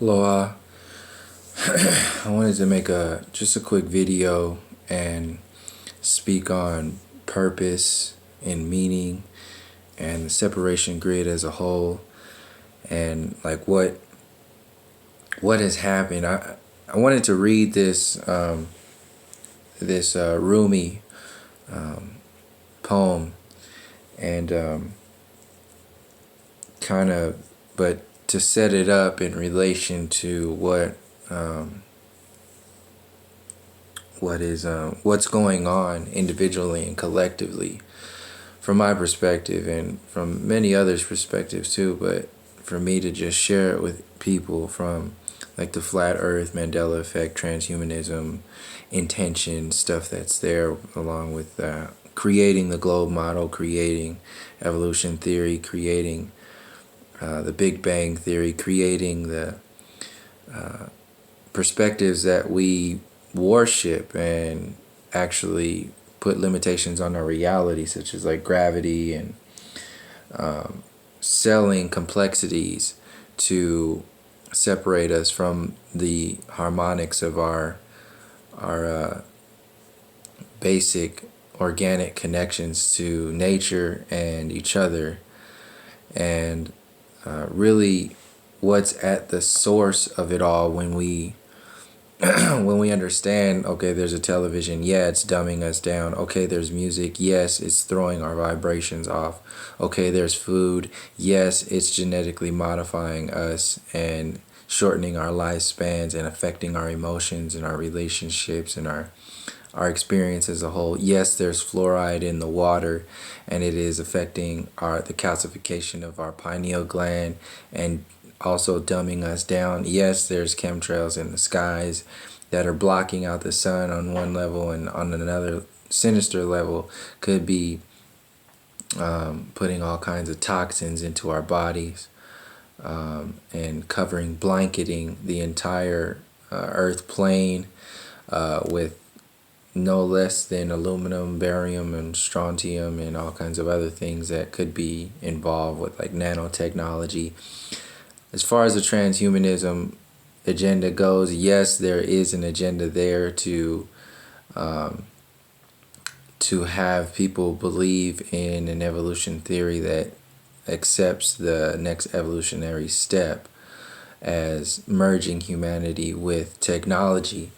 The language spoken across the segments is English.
Hello, I wanted to make just a quick video and speak on purpose and meaning and the separation grid as a whole, and like what has happened. I wanted to read this Rumi poem, and kind of, but to set it up in relation to what's going on individually and collectively, from my perspective and from many others' perspectives too. But for me to just share it with people from like the flat earth, Mandela effect, transhumanism, intention, stuff that's there, along with creating the globe model, creating evolution theory, creating the Big Bang theory, creating the perspectives that we worship and actually put limitations on our reality, such as like gravity, and selling complexities to separate us from the harmonics of our basic organic connections to nature and each other, and really what's at the source of it all. When we when we understand, okay, there's a television, yeah, it's dumbing us down. Okay, there's music, yes, it's throwing our vibrations off. Okay, there's food, yes, it's genetically modifying us and shortening our lifespans and affecting our emotions and our relationships and our experience as a whole. Yes, there's fluoride in the water, and it is affecting the calcification of our pineal gland and also dumbing us down. Yes, there's chemtrails in the skies that are blocking out the sun on one level, and on another sinister level could be putting all kinds of toxins into our bodies, and blanketing the entire earth plane with no less than aluminum, barium, and strontium, and all kinds of other things that could be involved with like nanotechnology. As far as the transhumanism agenda goes, yes, there is an agenda there to have people believe in an evolution theory that accepts the next evolutionary step as merging humanity with technology.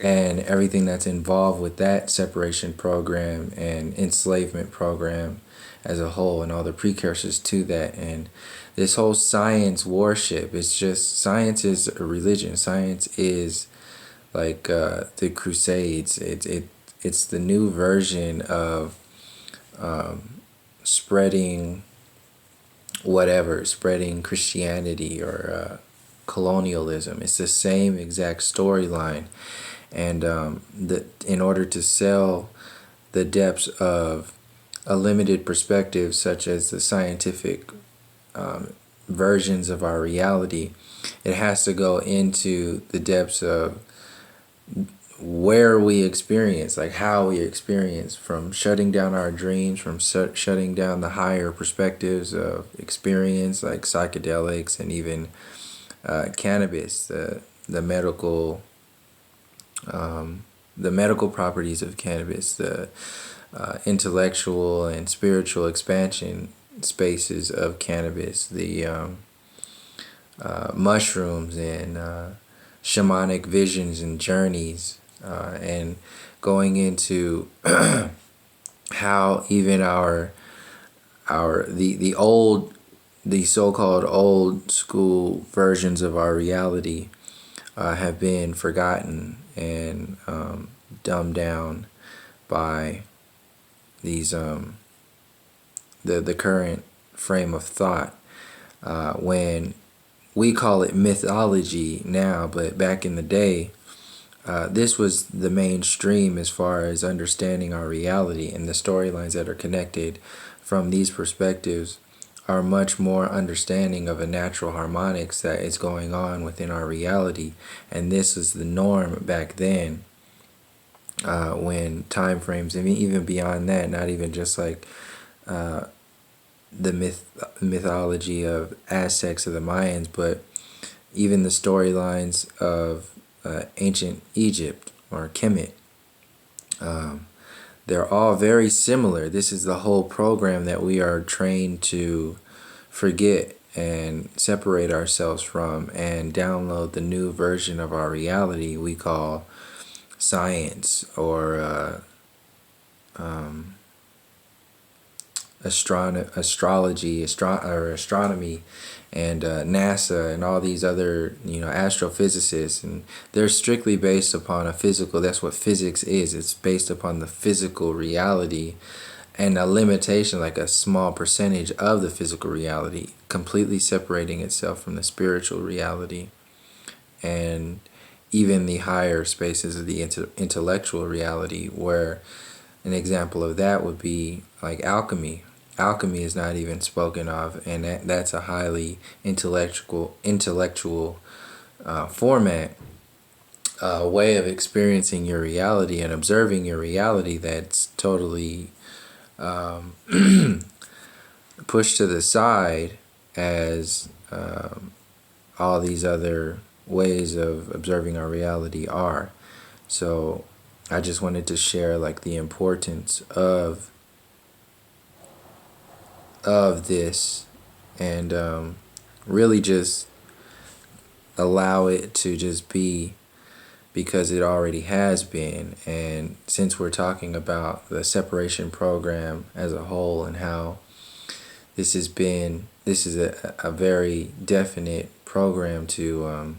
And everything that's involved with that separation program and enslavement program as a whole, and all the precursors to that. And this whole science worship, it's just, science is a religion. Science is like the Crusades. It's the new version of spreading Christianity or colonialism. It's the same exact storyline. And in order to sell the depths of a limited perspective, such as the scientific versions of our reality, it has to go into the depths of where we experience, like how we experience, from shutting down our dreams, from shutting down the higher perspectives of experience, like psychedelics, and even cannabis, the medical properties of cannabis, the intellectual and spiritual expansion spaces of cannabis, the mushrooms and shamanic visions and journeys, and going into how even the so-called old school versions of our reality have been forgotten and dumbed down by these the current frame of thought, when we call it mythology now, but back in the day, this was the mainstream as far as understanding our reality, and the storylines that are connected from these perspectives are much more understanding of a natural harmonics that is going on within our reality. And this is the norm back then, when time frames, I mean, even beyond that, not even just like the mythology of Aztecs or the Mayans, but even the storylines of ancient Egypt or Kemet. They're all very similar. This is the whole program that we are trained to forget and separate ourselves from and download the new version of our reality we call science or astrology, or astronomy, and NASA, and all these other astrophysicists, and they're strictly based upon a physical. That's what physics is. It's based upon the physical reality, and a limitation, like a small percentage of the physical reality, completely separating itself from the spiritual reality, and even the higher spaces of the intellectual reality, where an example of that would be like alchemy. Alchemy is not even spoken of, and that's a highly intellectual format, way of experiencing your reality and observing your reality that's totally pushed to the side as all these other ways of observing our reality are. So I just wanted to share like the importance of this, and really just allow it to just be, because it already has been. And since we're talking about the separation program as a whole and how this is a very definite program to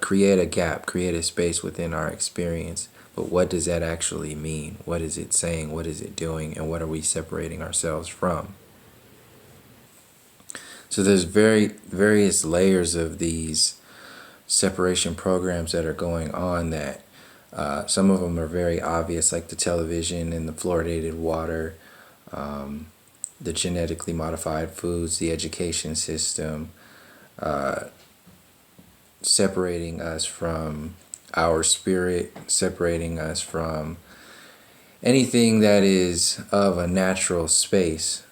create a gap, create a space within our experience. But what does that actually mean? What is it saying? What is it doing? And what are we separating ourselves from? So there's various layers of these separation programs that are going on, that some of them are very obvious, like the television and the fluoridated water, the genetically modified foods, the education system, separating us from our spirit, separating us from anything that is of a natural space.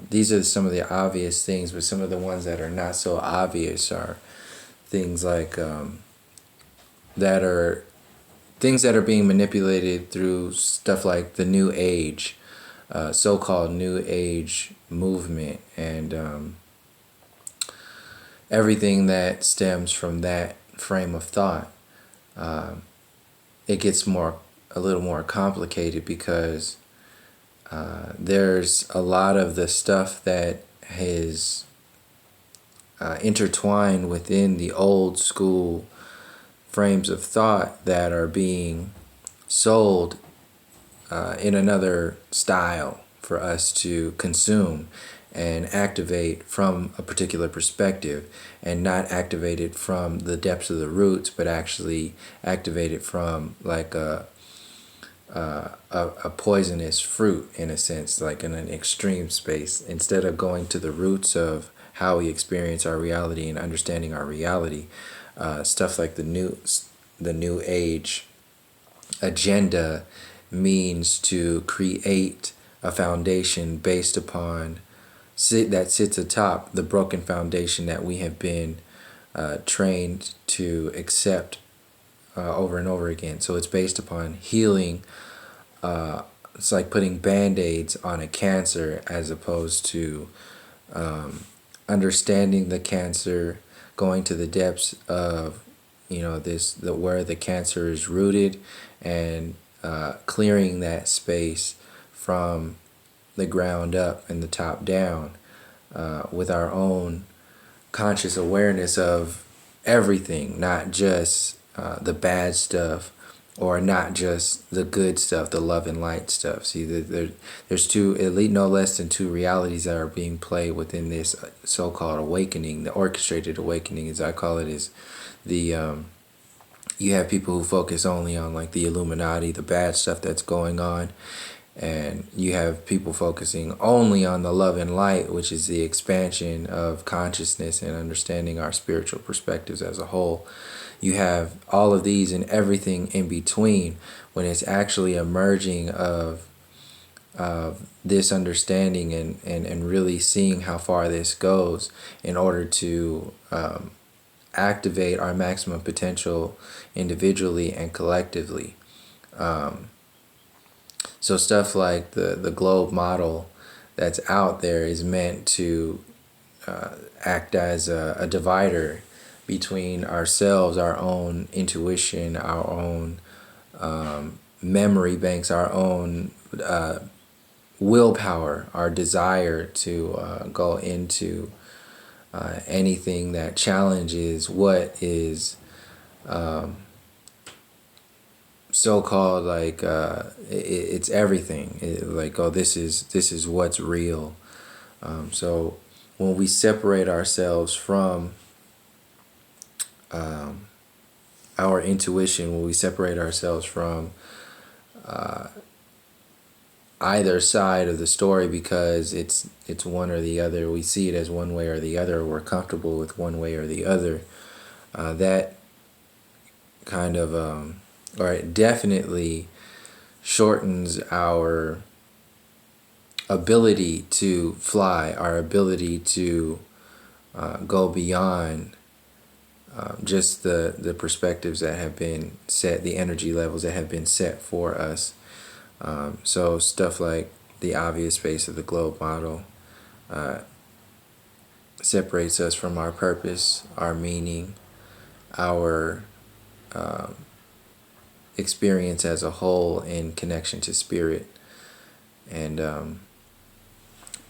These are some of the obvious things, but some of the ones that are not so obvious are things like that are being manipulated through stuff like the New Age, so-called New Age movement, and everything that stems from that frame of thought. It gets a little more complicated, because there's a lot of the stuff that is intertwined within the old school frames of thought that are being sold in another style for us to consume and activate from a particular perspective, and not activate it from the depths of the roots, but actually activate it from like a poisonous fruit, in a sense, like in an extreme space, instead of going to the roots of how we experience our reality and understanding our reality. Stuff like the new age agenda means to create a foundation based upon that sits atop the broken foundation that we have been trained to accept over and over again. So it's based upon healing. It's like putting band-aids on a cancer, as opposed to understanding the cancer, going to the depths of where the cancer is rooted, and clearing that space from the ground up and the top down, with our own conscious awareness of everything, not just the bad stuff, or not just the good stuff, the love and light stuff. See, there's at least no less than two realities that are being played within this so-called awakening. The orchestrated awakening, as I call it, is the you have people who focus only on like the Illuminati, the bad stuff that's going on, and you have people focusing only on the love and light, which is the expansion of consciousness and understanding our spiritual perspectives as a whole. You have all of these and everything in between, when it's actually a merging of of this understanding and really seeing how far this goes in order to activate our maximum potential individually and collectively. So stuff like the globe model that's out there is meant to act as a divider between ourselves, our own intuition, our own memory banks, our own willpower, our desire to go into anything that challenges what is so-called like it's everything. Like, oh, this is what's real. So when we separate ourselves from our intuition, when we separate ourselves from either side of the story because it's one or the other, we see it as one way or the other, we're comfortable with one way or the other, that kind of or it definitely shortens our ability to fly, our ability to go beyond just the perspectives that have been set, the energy levels that have been set for us. So stuff like the obvious space of the globe model separates us from our purpose, our meaning, our experience as a whole in connection to spirit. And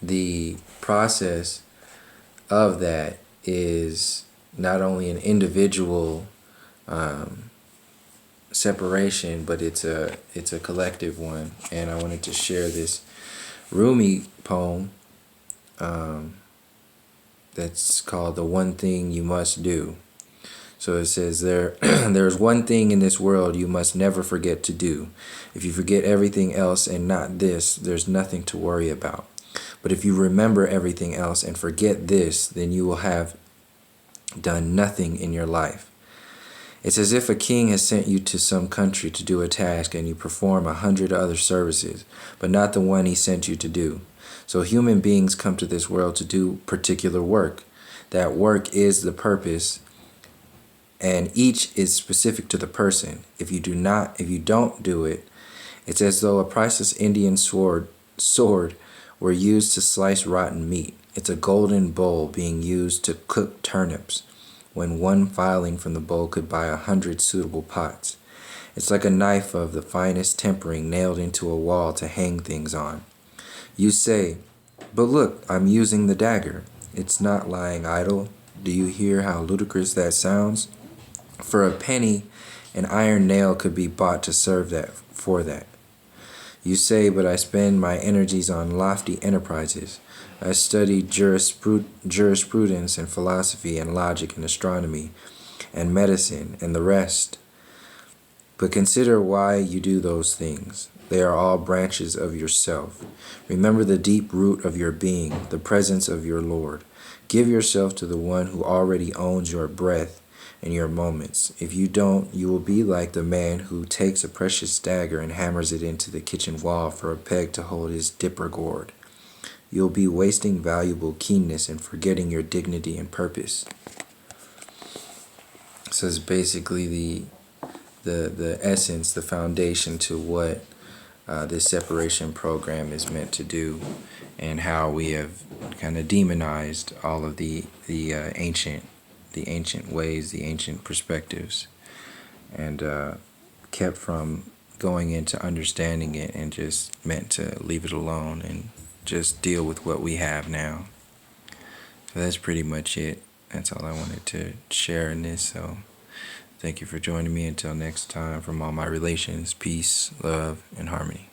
the process of that is not only an individual separation, but it's a collective one. And I wanted to share this Rumi poem that's called "The One Thing You Must Do." So it says there's one thing in this world you must never forget to do. If you forget everything else and not this, there's nothing to worry about. But if you remember everything else and forget this, then you will have done nothing in your life. It's as if a king has sent you to some country to do a task and you perform 100 other services, but not the one he sent you to do. So human beings come to this world to do particular work. That work is the purpose, and each is specific to the person. If you don't do it, it's as though a priceless Indian sword were used to slice rotten meat. It's a golden bowl being used to cook turnips, when one filing from the bowl could buy 100 suitable pots. It's like a knife of the finest tempering nailed into a wall to hang things on. You say, but look, I'm using the dagger. It's not lying idle. Do you hear how ludicrous that sounds? For a penny, an iron nail could be bought to serve for that. You say, but I spend my energies on lofty enterprises. I study jurisprudence and philosophy and logic and astronomy and medicine and the rest. But consider why you do those things. They are all branches of yourself. Remember the deep root of your being, the presence of your Lord. Give yourself to the one who already owns your breath and your moments. If you don't, you will be like the man who takes a precious dagger and hammers it into the kitchen wall for a peg to hold his dipper gourd. You'll be wasting valuable keenness and forgetting your dignity and purpose. So it's basically the essence, the foundation to what this separation program is meant to do, and how we have kind of demonized all of the ancient ways, the ancient perspectives, and kept from going into understanding it, and just meant to leave it alone and just deal with what we have now. So that's pretty much it. That's all I wanted to share in this. So thank you for joining me. Until next time, from all my relations, peace, love, and harmony.